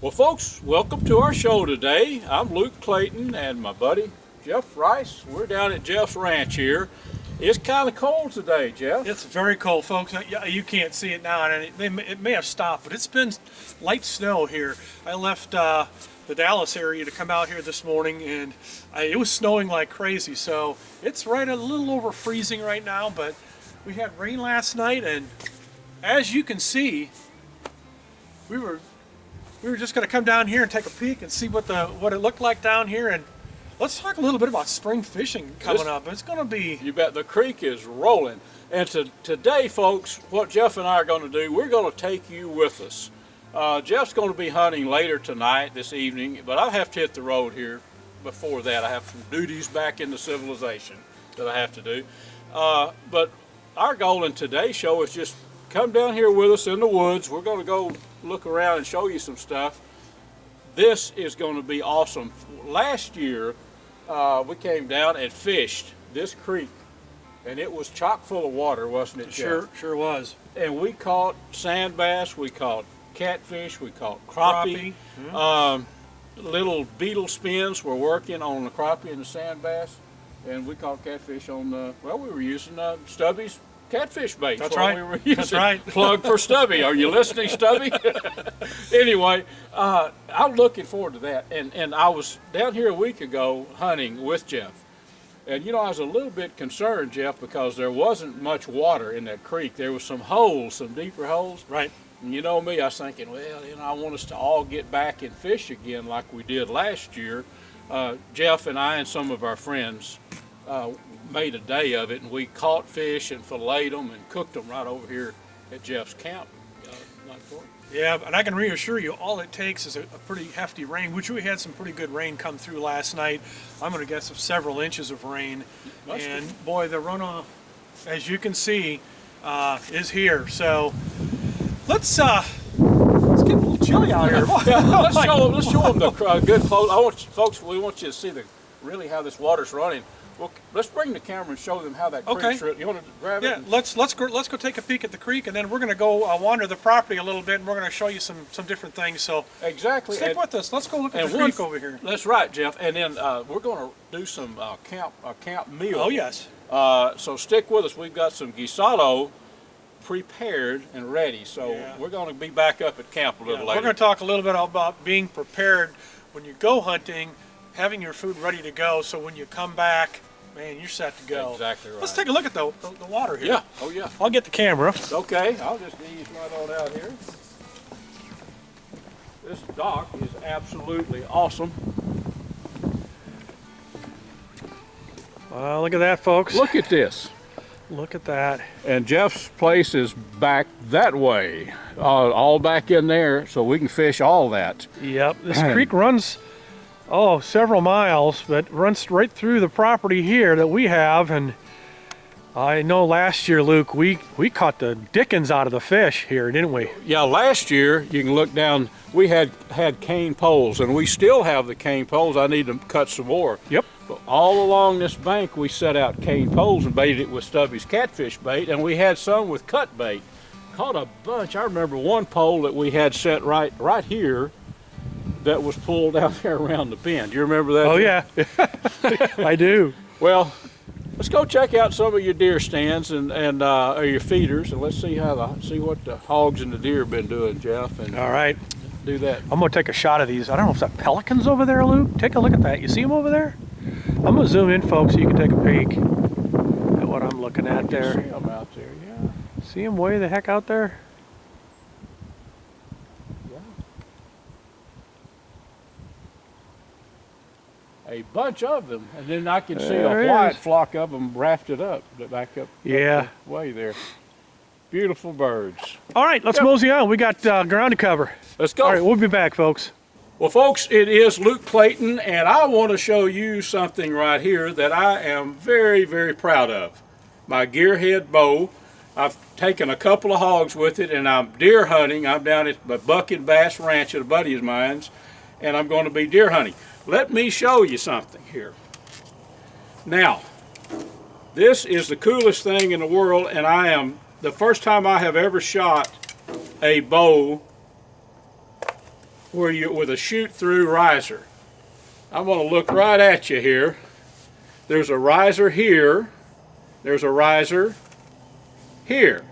Well, folks, welcome to our show today. I'm Luke Clayton and my buddy Jeff Rice. We're down at Jeff's ranch here. It's kind of cold today, Jeff. It's very cold, folks. You can't see it now, and it may have stopped, but it's been light snow here. I left the Dallas area to come out here this morning, and it was snowing like crazy. So it's right a little over freezing right now, but we had rain last night, and as you can see, we were just going to come down here and take a peek and see what it looked like down here. And let's talk a little bit about spring fishing coming up. It's going to be... You bet. The creek is rolling. And today, folks, what Jeff and I are going to do, we're going to take you with us. Jeff's going to be hunting later tonight, this evening, but I have to hit the road here. Before that, I have some duties back in the civilization that I have to do. But our goal in today's show is just come down here with us in the woods. We're going to go look around and show you some stuff. This is going to be awesome. Last year we came down and fished this creek, and it was chock full of water, wasn't it, Jeff? Sure was. And we caught sand bass, we caught catfish, we caught crappie. Little beetle spins were working on the crappie and the sand bass, and we caught catfish on the, well, we were using Stubby's catfish bait. That's right. We were using. That's right. Plug for Stubby. Are you listening, Stubby? Anyway, I'm looking forward to that. And I was down here a week ago hunting with Jeff. And you know, I was a little bit concerned, Jeff, because there wasn't much water in that creek. There was some holes, some deeper holes. Right. And you know me, I was thinking, well, you know, I want us to all get back and fish again like we did last year. Jeff and I and some of our friends made a day of it, and we caught fish and filleted them and cooked them right over here at Jeff's camp. Yeah, and I can reassure you, all it takes is a pretty hefty rain, which we had some pretty good rain come through last night. I'm going to guess of several inches of rain. And boy, the runoff, as you can see, is here. So let's get a little chilly out here. let's show them the good clothes. Folks, we want you to see really how this water's running. Well, let's bring the camera and show them how that creek's running. You want to grab it? Yeah, let's go take a peek at the creek, and then we're going to go wander the property a little bit, and we're going to show you some different things. So exactly, stick with us. Let's go look at the creek over here. That's right, Jeff. And then we're going to do some camp meal. Oh yes. So stick with us. We've got some guisado prepared and ready. So we're going to be back up at camp a little later. We're going to talk a little bit about being prepared when you go hunting, having your food ready to go, so when you come back, man, you're set to go. Exactly right. Let's take a look at the water here. Yeah. Oh yeah. I'll get the camera. Okay. I'll just ease right on out here. This dock is absolutely awesome. Look at that, folks. Look at this. Look at that. And Jeff's place is back that way, all back in there, so we can fish all that. Yep. This creek runs several miles, but runs right through the property here that we have. And I know last year, Luke, we caught the dickens out of the fish here, didn't we? Yeah, last year, you can look down, we had cane poles, and we still have the cane poles. I need to cut some more. Yep. But all along this bank, we set out cane poles and baited it with Stubby's catfish bait, and we had some with cut bait. Caught a bunch. I remember one pole that we had set right here that was pulled out there around the bend. Do you remember that? Oh yeah, I do. Well, let's go check out some of your deer stands and or your feeders, and let's see what the hogs and the deer have been doing, Jeff. And all right, do that. I'm gonna take a shot of these. I don't know if that pelicans over there, Luke. Take a look at that. You see them over there? I'm gonna zoom in, folks, so you can take a peek at what what I'm looking at I can there. see them out there, yeah. See them way the heck out there? Yeah. A bunch of them, and then I can see There a it white is. flock of them rafted up, back up Yeah. the way there. Beautiful birds. All right, let's Yep. mosey on. We got ground to cover. Let's go. All right, we'll be back, folks. Well, folks, it is Luke Clayton, and I want to show you something right here that I am very, very proud of. My gearhead bow. I've taken a couple of hogs with it, and I'm deer hunting. I'm down at the Buck and Bass Ranch at a buddy of mine's, and I'm going to be deer hunting. Let me show you something here. Now, this is the coolest thing in the world, and I am the first time I have ever shot a bow where you with a shoot-through riser. I'm going to look right at you here. There's a riser here. There's a riser here.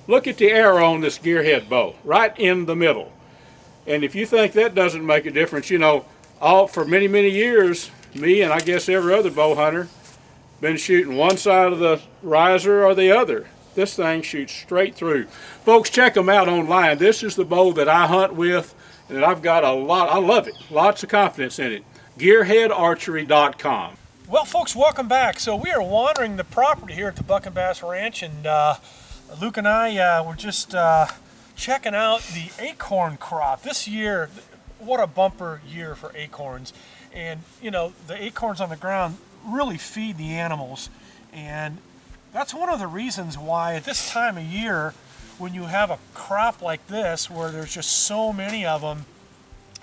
Look at the arrow on this gearhead bow, right in the middle. And if you think that doesn't make a difference, you know, for many, many years, me and I guess every other bow hunter been shooting one side of the riser or the other. This thing shoots straight through. Folks, check them out online. This is the bow that I hunt with, and I've got a lot, I love it, lots of confidence in it. GearheadArchery.com. Well, folks, welcome back. So we are wandering the property here at the Buck and Bass Ranch, and Luke and I were just checking out the acorn crop. This year, what a bumper year for acorns. And, you know, the acorns on the ground really feed the animals. And that's one of the reasons why at this time of year, when you have a crop like this, where there's just so many of them,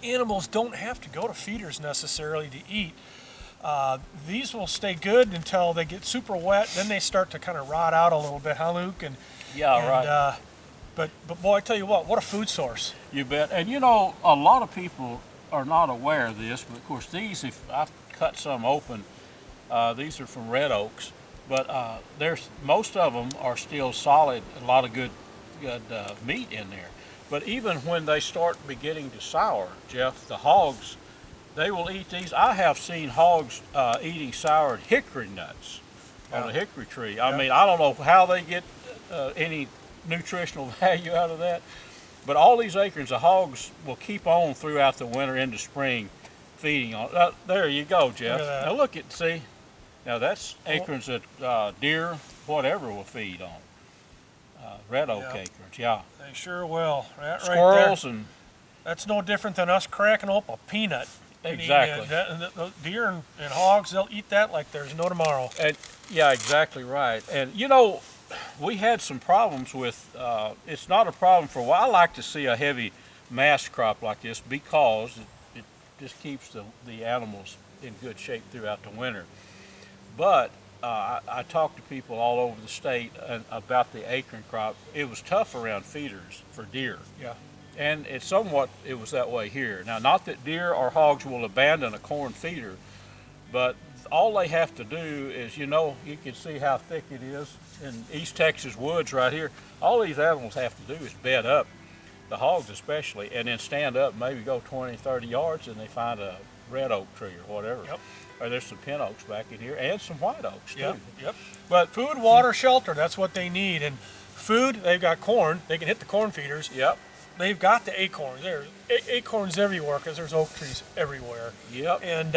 animals don't have to go to feeders necessarily to eat. These will stay good until they get super wet. Then they start to kind of rot out a little bit, huh, Luke? Right. But boy, I tell you what a food source. You bet. And you know, a lot of people are not aware of this, but of course these, if I've cut some open, these are from red oaks, but most of them are still solid, a lot of good meat in there. But even when they start beginning to sour, Jeff, the hogs, they will eat these. I have seen hogs eating soured hickory nuts on a hickory tree. I mean, I don't know how they get any nutritional value out of that, but all these acorns, the hogs will keep on throughout the winter into spring feeding on. There you go, Jeff. Look at that. Now look at, see, now that's acorns that deer, whatever, will feed on. Red oak acorns, yeah. They sure will. That Squirrels right there, and that's no different than us cracking open a peanut. exactly. The deer and hogs, they'll eat that like there's no tomorrow. And yeah, exactly right. And you know, we had some problems with. It's not a problem for a while. I like to see a heavy mass crop like this because it just keeps the animals in good shape throughout the winter. But I talked to people all over the state about the acorn crop. It was tough around feeders for deer. Yeah. And it was that way here. Now, not that deer or hogs will abandon a corn feeder, but all they have to do is, you know, you can see how thick it is in East Texas woods right here. All these animals have to do is bed up, the hogs especially, and then stand up, maybe go 20, 30 yards, and they find a red oak tree or whatever. Yep. Or there's some pin oaks back in here and some white oaks too. Yep. But food, water, shelter, that's what they need. And food, they've got corn. They can hit the corn feeders. Yep. They've got the acorns. There's acorns everywhere because there's oak trees everywhere. Yep. And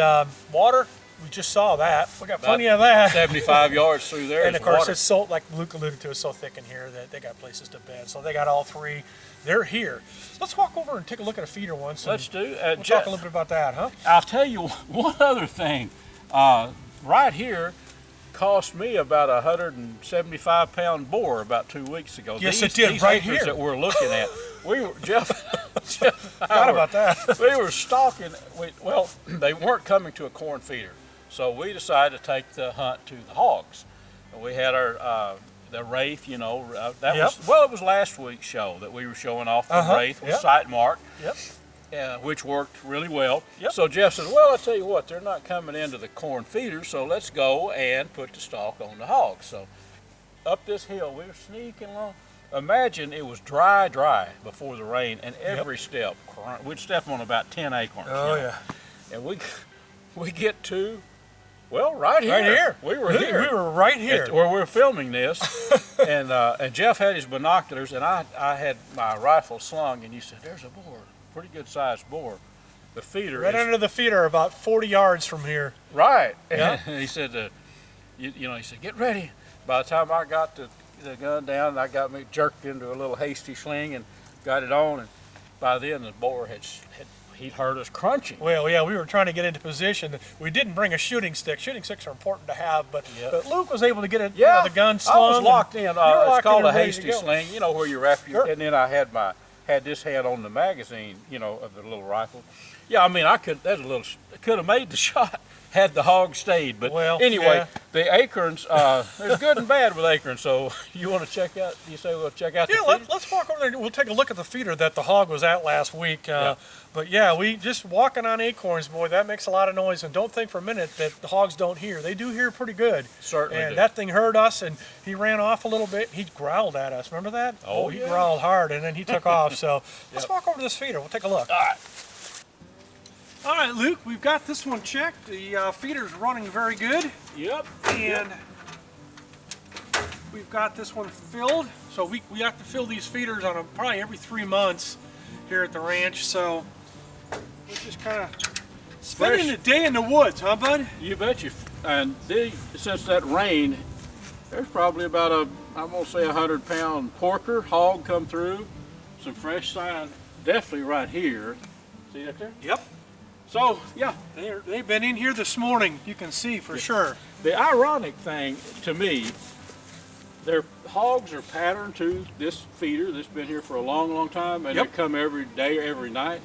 water, we just saw that. We got plenty of that. 75 yards through there. And is of course, water. it's so, like Luke alluded to, it's so thick in here that they got places to bed. So they got all three. They're here. Let's walk over and take a look at a feeder once. Let's do. We'll talk a little bit about that, huh? I'll tell you one other thing. Right here cost me about a 175-pound boar about 2 weeks ago. Yes, these, it did, these right acres here. that we're looking at. We were Jeff and I Forgot were- about that. We were stalking. Well, they weren't coming to a corn feeder, so we decided to take the hunt to the hogs. And we had our the wraith. You know, that Yep. it was last week's show that we were showing off the wraith with Yep. sight mark. Yep. Which worked really well. Yep. So Jeff said, well, I tell you what, they're not coming into the corn feeder, so let's go and put the stalk on the hogs. So up this hill, we were sneaking along. Imagine it was dry before the rain, and every step, we'd step on about 10 acorns. Oh, you know. yeah. And we get to Well, right here. Right here. We were here. We were right here. Where we're filming this. and Jeff had his binoculars, and I had my rifle slung, and you said, there's a boar, pretty good sized boar. The feeder Right is, under the feeder, about 40 yards from here. right. Yeah. And he said, he said, get ready. By the time I got the gun down, I got me jerked into a little hasty sling and got it on, and by then the boar he'd heard us crunching. Well, yeah, we were trying to get into position. We didn't bring a shooting stick. Shooting sticks are important to have, but Luke was able to get it, the gun slung. I was locked in. It's called a hasty sling. sling. You know where you wrap your, Sure. and then I had this hand on the magazine, of the little rifle. Yeah, I mean, could have made the shot had the hog stayed. But anyway, the acorns, there's good and bad with acorns. So you want to check out? You say we'll check out? Yeah, let's walk over there. We'll take a look at the feeder that the hog was at last week. But yeah, we just walking on acorns, boy, that makes a lot of noise. And don't think for a minute that the hogs don't hear. They do hear pretty good. Certainly And do. that thing heard us, and he ran off a little bit. He growled at us. Remember that? Oh, he yeah. growled hard, and then he took off. So let's walk over to this feeder. We'll take a look. All right. All right, Luke, we've got this one checked. The feeder's running very good. Yep. And we've got this one filled. So we have to fill these feeders on probably every 3 months here at the ranch. So we're just kind of spending the day in the woods, huh, bud? You bet you. And since that rain, there's probably about I'm gonna say 100-pound porker hog come through. Some fresh sign, definitely right here. See that there? Yep. So yeah, They've been in here this morning. You can see for sure. the ironic thing to me, their hogs are patterned to this feeder that's been here for a long, long time, and they come every day, every night.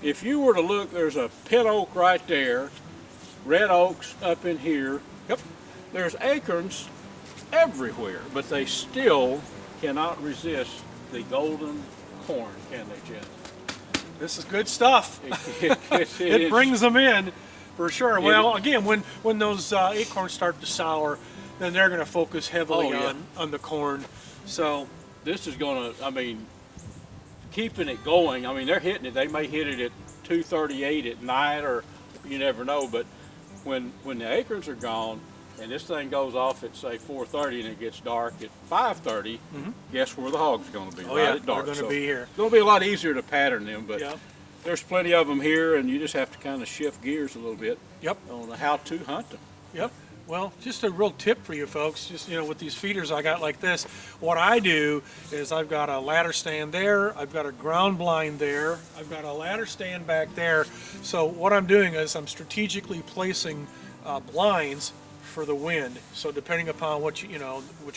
If you were to look, there's a pin oak right there, red oaks up in here. Yep. There's acorns everywhere, but they still cannot resist the golden corn, can they, Jeff? This is good stuff. It It is. brings them in for sure. Well, again, when those acorns start to sour, then they're going to focus heavily on the corn. So This is going to, I mean, keeping it going. I mean, they're hitting it. They may hit it at 2:38 at night, or you never know. But when the acorns are gone, and this thing goes off at say 4:30, and it gets dark at 5:30, guess where the hogs are going to be? At dark. they're going to be here. It's going to be a lot easier to pattern them, but there's plenty of them here, and you just have to kind of shift gears a little bit on how to hunt them. Yep. Well, just a real tip for you folks, just, with these feeders I got like this, what I do is I've got a ladder stand there, I've got a ground blind there, I've got a ladder stand back there. So what I'm doing is I'm strategically placing blinds for the wind. So depending upon which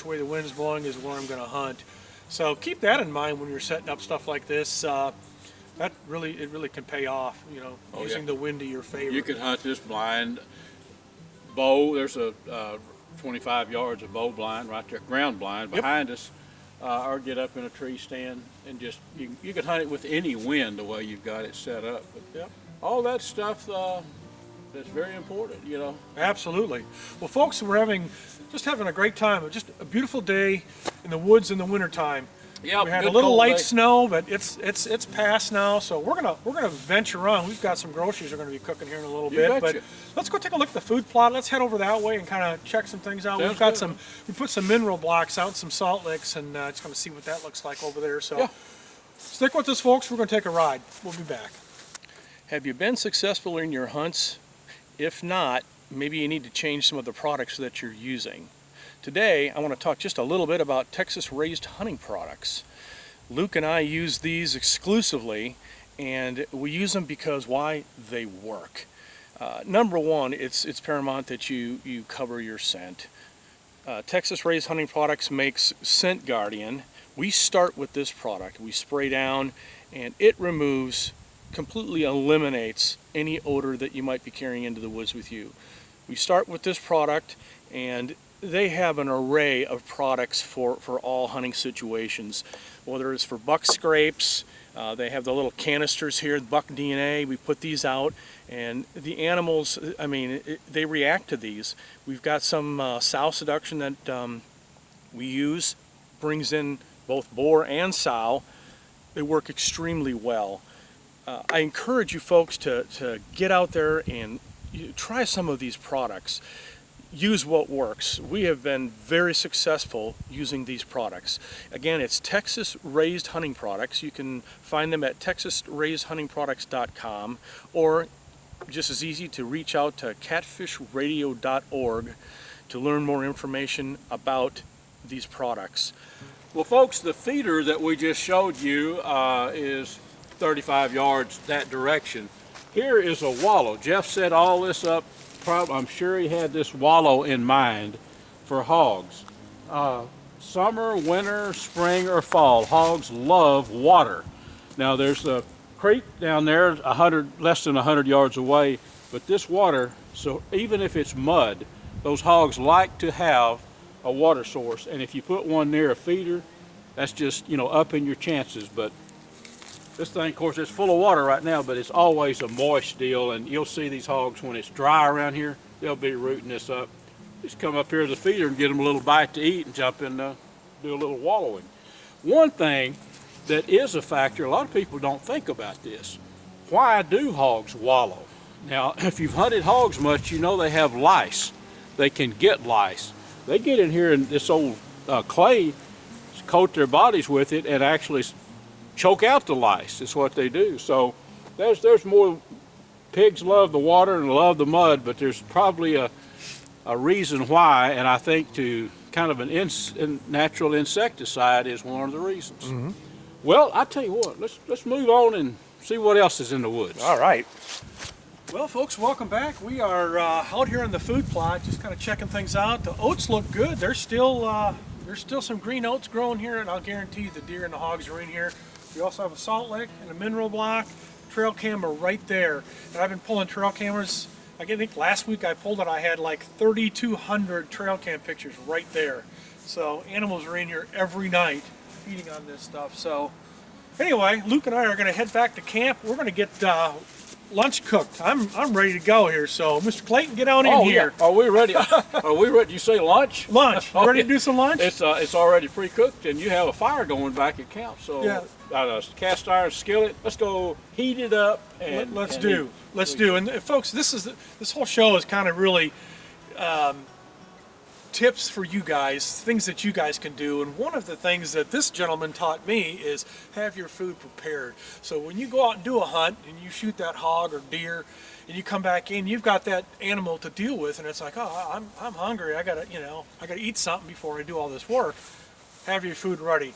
way the wind's blowing is where I'm going to hunt. So keep that in mind when you're setting up stuff like this. It really can pay off, using the wind to your favor. You can hunt this blind bow. There's a 25 yards of bow blind right there, ground blind behind us, or get up in a tree stand and just you can hunt it with any wind the way you've got it set up. But all that stuff that's very important, Absolutely. Well, folks, we're having a great time. Just a beautiful day in the woods in the wintertime. Yeah, we had a little light snow, but it's past now, so we're gonna venture on. We've got some groceries we're gonna be cooking here in a little bit. Betcha. But let's go take a look at the food plot. Let's head over that way and kind of check some things out. Sounds good. We put some mineral blocks out, some salt licks, and just gonna see what that looks like over there. So stick with us, folks. We're gonna take a ride. We'll be back. Have you been successful in your hunts? If not, maybe you need to change some of the products that you're using. Today, I want to talk just a little bit about Texas-raised hunting products. Luke and I use these exclusively, and we use them because why? They work. Number one, it's paramount that you cover your scent. Texas-raised hunting products makes Scent Guardian. We start with this product. We spray down, and it completely eliminates any odor that you might be carrying into the woods with you. We start with this product, and they have an array of products for all hunting situations, whether it's for buck scrapes. They have the little canisters here, buck DNA. We put these out, and the animals, they react to these. We've got some sow seduction that we use, brings in both boar and sow. They work extremely well. I encourage you folks to get out there and try some of these products. Use what works. We have been very successful using these products. Again, it's Texas raised hunting products. You can find them at texasraisedhuntingproducts.com, or just as easy to reach out to catfishradio.org to learn more information about these products. Well, folks, the feeder that we just showed you is 35 yards that direction. Here is a wallow. Jeff set all this up. I'm sure he had this wallow in mind for hogs. Summer, winter, spring, or fall, hogs love water. Now, there's a creek down there, less than 100 yards away, but this water, so even if it's mud, those hogs like to have a water source, and if you put one near a feeder, that's just, upping your chances. But this thing, of course, it's full of water right now, but it's always a moist deal, and you'll see these hogs when it's dry around here, they'll be rooting this up. Just come up here to the feeder and get them a little bite to eat and jump in, do a little wallowing. One thing that is a factor, a lot of people don't think about this. Why do hogs wallow? Now, if you've hunted hogs much, you know they have lice. They can get lice. They get in here and this old clay, coat their bodies with it and actually choke out the lice. Is what they do. So there's more. Pigs love the water and love the mud, but there's probably a reason why, and I think to kind of an natural insecticide is one of the reasons. Mm-hmm. Well, I tell you what, let's move on and see what else is in the woods. All right. Well, folks, welcome back. We are out here on the food plot, just kind of checking things out. The oats look good. There's still some green oats growing here, and I'll guarantee you the deer and the hogs are in here. We also have a salt lick and a mineral block. Trail camera right there. And I've been pulling trail cameras. I think last week I pulled it, I had like 3,200 trail cam pictures right there. So animals are in here every night feeding on this stuff. So anyway, Luke and I are going to head back to camp. We're going to get lunch cooked. I'm ready to go here. So Mr. Clayton, get on in here. Yeah. Are we ready? Are we ready? You say lunch? Lunch. You ready to do some lunch? It's already pre-cooked, and you have a fire going back at camp. So yeah. A cast iron skillet. Let's go heat it up and let's do. And folks, this whole show is kind of really tips for you guys, things that you guys can do. And one of the things that this gentleman taught me is have your food prepared. So when you go out and do a hunt and you shoot that hog or deer and you come back in, you've got that animal to deal with, and it's like, oh, I'm hungry. I gotta eat something before I do all this work. Have your food ready.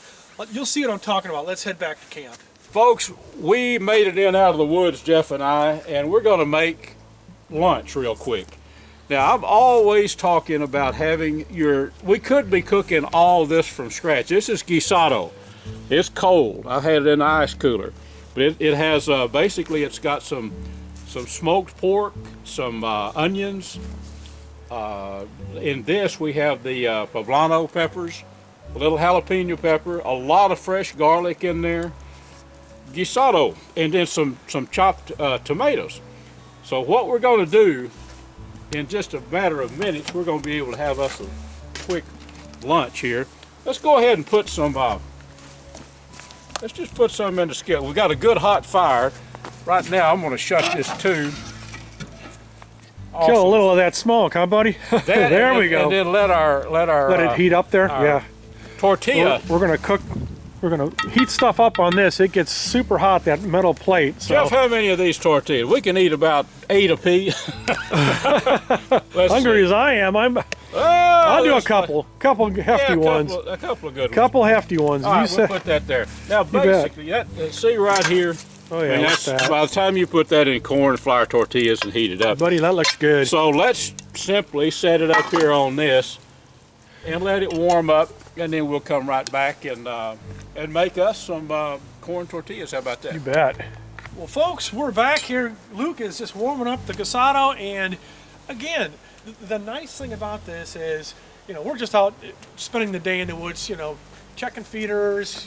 You'll see what I'm talking about. Let's head back to camp. Folks, we made it in out of the woods, Jeff and I, and we're going to make lunch real quick. Now, I'm always talking about having we could be cooking all this from scratch. This is guisado. It's cold. I had it in the ice cooler. But it has, basically, it's got some smoked pork, some onions. In this, we have the poblano peppers, a little jalapeno pepper, a lot of fresh garlic in there, guisado, and then some chopped tomatoes. So what we're going to do in just a matter of minutes, we're going to be able to have us a quick lunch here. Let's go ahead and put some, let's just put some in the skillet. We've got a good hot fire. Right now, I'm going to shut this tube. Awesome. Kill a little of that smoke, huh, buddy? There we go. And then let it heat up there. Yeah. Tortilla. We're gonna cook. We're gonna heat stuff up on this. It gets super hot, that metal plate. So. Jeff, how many of these tortillas? We can eat about 8 apiece. Hungry as I am, I'll do a couple hefty ones. A couple of good ones. Couple hefty ones. All right, we'll put that there. Now, basically, see right here. Oh yeah, that's by the time you put that in corn flour tortillas and heat it up. Buddy, that looks good. So let's simply set it up here on this and let it warm up, and then we'll come right back and make us some corn tortillas. How about that? You bet. Well, folks, we're back here. Luke is just warming up the guisado, and again, the nice thing about this is, we're just out spending the day in the woods, checking feeders,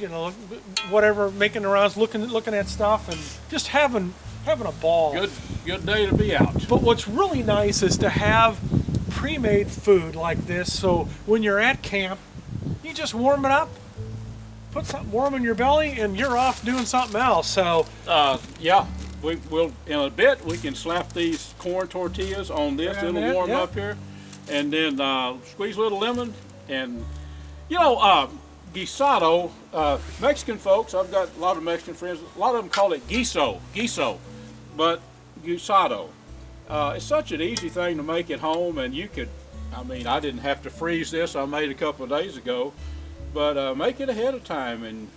whatever, making the rounds, looking at stuff, and just having a ball. Good day to be out. But what's really nice is to have pre-made food like this, so when you're at camp, you just warm it up, put something warm in your belly, and you're off doing something else. So yeah, we'll in a bit we can slap these corn tortillas on this. Yeah, It'll warm up here, and then squeeze a little lemon. And you know, guisado, Mexican folks. I've got a lot of Mexican friends. A lot of them call it guiso, but guisado. It's such an easy thing to make at home, and you could. I mean, I didn't have to freeze this. I made it a couple of days ago, but make it ahead of time and.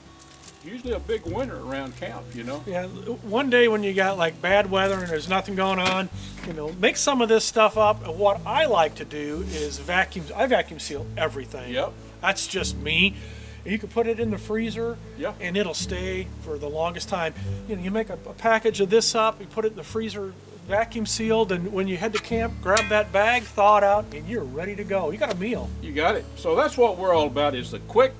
Usually a big winner around camp, you know. Yeah, one day when you got like bad weather and there's nothing going on, you know, make some of this stuff up. And what I like to do is I vacuum seal everything. Yep. That's just me. You can put it in the freezer, yeah, and it'll stay for the longest time. You know, you make a package of this up, you put it in the freezer, vacuum sealed, and when you head to camp, grab that bag, thaw it out, and you're ready to go. You got a meal. You got it. So that's what we're all about, is the quick.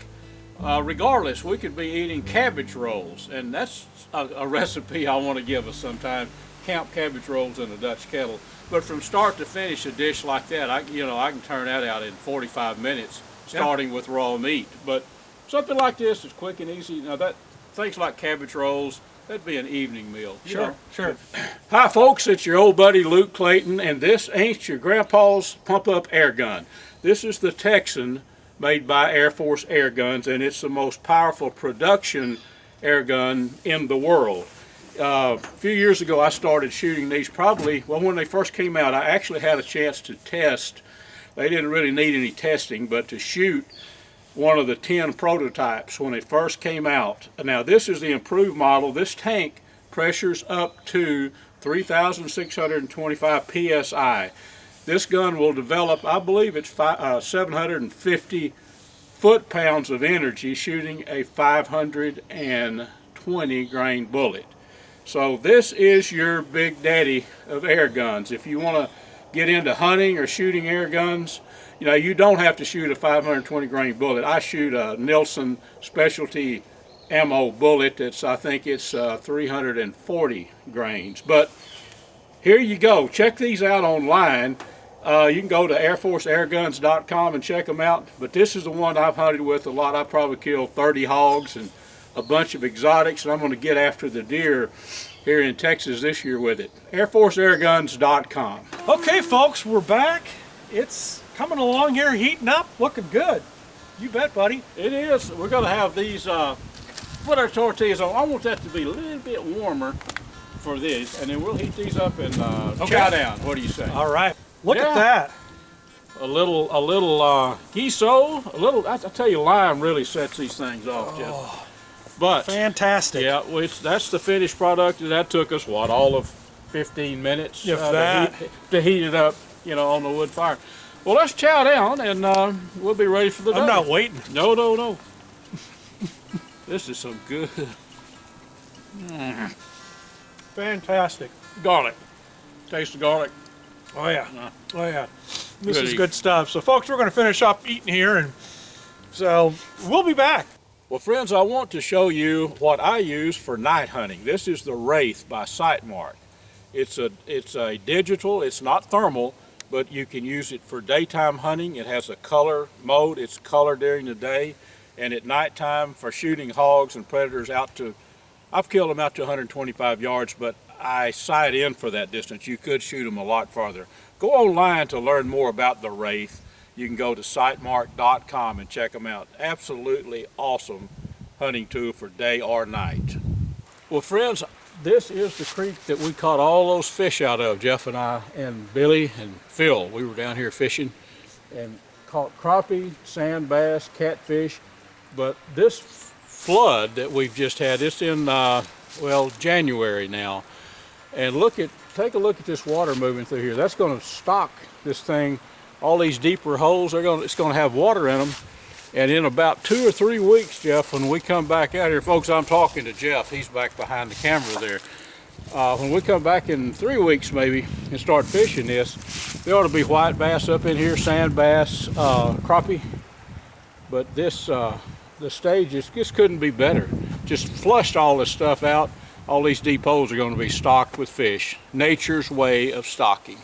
Regardless, we could be eating cabbage rolls, and that's a recipe I want to give us sometime. Camp cabbage rolls in a Dutch kettle. But from start to finish, a dish like that, I can turn that out in 45 minutes, starting with raw meat. But something like this is quick and easy. Now things like cabbage rolls, that'd be an evening meal. Sure. Hi folks, it's your old buddy Luke Clayton, and this ain't your grandpa's pump-up air gun. This is the Texan, made by Air Force Air Guns, and it's the most powerful production air gun in the world. A few years ago I started shooting these when they first came out. I actually had a chance to test. They didn't really need any testing, but to shoot one of the 10 prototypes when it first came out. Now this is the improved model. This tank pressures up to 3,625 PSI. This gun will develop, I believe it's 750 foot-pounds of energy shooting a 520 grain bullet. So this is your big daddy of air guns. If you want to get into hunting or shooting air guns, you know, you don't have to shoot a 520 grain bullet. I shoot a Nielsen specialty ammo bullet I think it's 340 grains. But here you go. Check these out online. You can go to airforceairguns.com and check them out, but this is the one I've hunted with a lot. I've probably killed 30 hogs and a bunch of exotics, and I'm going to get after the deer here in Texas this year with it. airforceairguns.com. Okay, folks, we're back. It's coming along here, heating up, looking good. You bet, buddy. It is. We're going to have these, put our tortillas on. I want that to be a little bit warmer for this, and then we'll heat these up and chow down. What do you say? All right. Look at that. A little guiso, I tell you, lime really sets these things off, Jeff. But fantastic. Yeah, that's the finished product. That took us all of 15 minutes to heat it up, you know, on the wood fire. Well, let's chow down, and we'll be ready for the day. I'm not waiting. No. This is so good. Fantastic. Garlic. Taste the garlic. Oh yeah. This is good stuff. So folks, we're going to finish up eating here, and so we'll be back. Well friends, I want to show you what I use for night hunting. This is the Wraith by Sightmark. It's a digital, it's not thermal, but you can use it for daytime hunting. It has a color mode. It's color during the day, and at nighttime for shooting hogs and predators I've killed them out to 125 yards, but I sight in for that distance. You could shoot them a lot farther. Go online to learn more about the Wraith. You can go to sightmark.com and check them out. Absolutely awesome hunting tool for day or night. Well friends, this is the creek that we caught all those fish out of, Jeff and I and Billy and Phil. We were down here fishing and caught crappie, sand bass, catfish. But this flood that we've just had, it's in January now. And take a look at this water moving through here. That's going to stock this thing. All these deeper holes, it's going to have water in them. And in about 2 or 3 weeks, Jeff, when we come back out here, folks, I'm talking to Jeff. He's back behind the camera there. When we come back in 3 weeks maybe and start fishing this, there ought to be white bass up in here, sand bass, crappie. But this, the stage just couldn't be better. Just flushed all this stuff out. All these deep holes are going to be stocked with fish. Nature's way of stocking.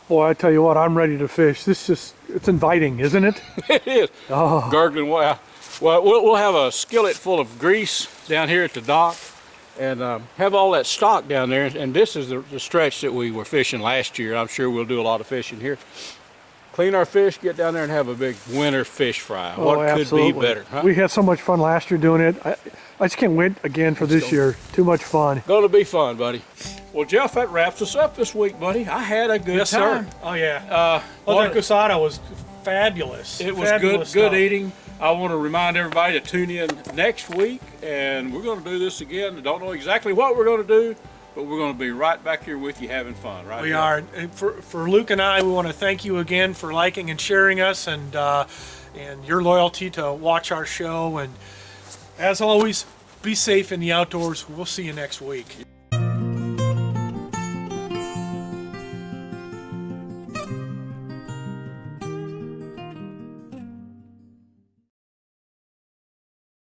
Boy, I tell you what, I'm ready to fish. It's inviting, isn't it? It is. Gurgling. Well, we'll have a skillet full of grease down here at the dock, and have all that stock down there. And this is the stretch that we were fishing last year. I'm sure we'll do a lot of fishing here. Clean our fish, get down there and have a big winter fish fry. Oh, What absolutely. could be better? Huh? We had so much fun last year doing it. I just can't wait again for this year. Too much fun. Gonna be fun, buddy. Well, Jeff, that wraps us up this week, buddy. I had a good time. Sir. Oh yeah. That cusada was fabulous. It was Fabulous good stuff. eating. I want to remind everybody to tune in next week, and we're going to do this again. I don't know exactly what we're going to do, but we're going to be right back here with you having fun, right? We are. And for Luke and I, we want to thank you again for liking and sharing us, and your loyalty to watch our show. And as always, be safe in the outdoors. We'll see you next week.